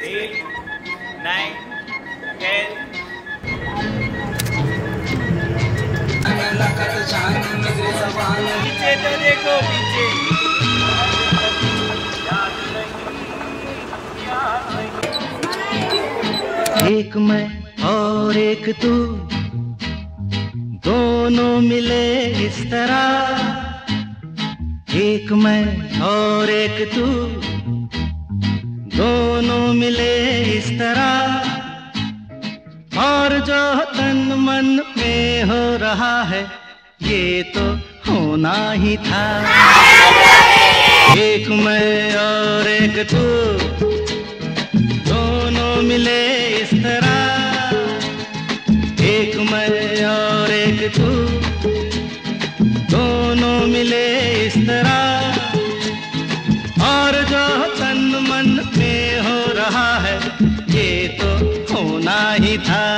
8, 9, 10. पीछे तो देखो पीछे। एक मैं और एक तू, दोनों मिले इस तरह। एक मैं और एक तू, दोनों मिले इस तरह। और जो तन मन में हो रहा है, ये तो होना ही था। एक मैं और एक तू, दोनों मिले इस तरह। एक मैं और एक तू, दोनों मिले इस तरह। और जो तन मन में हो रहा है, ये तो होना ही था।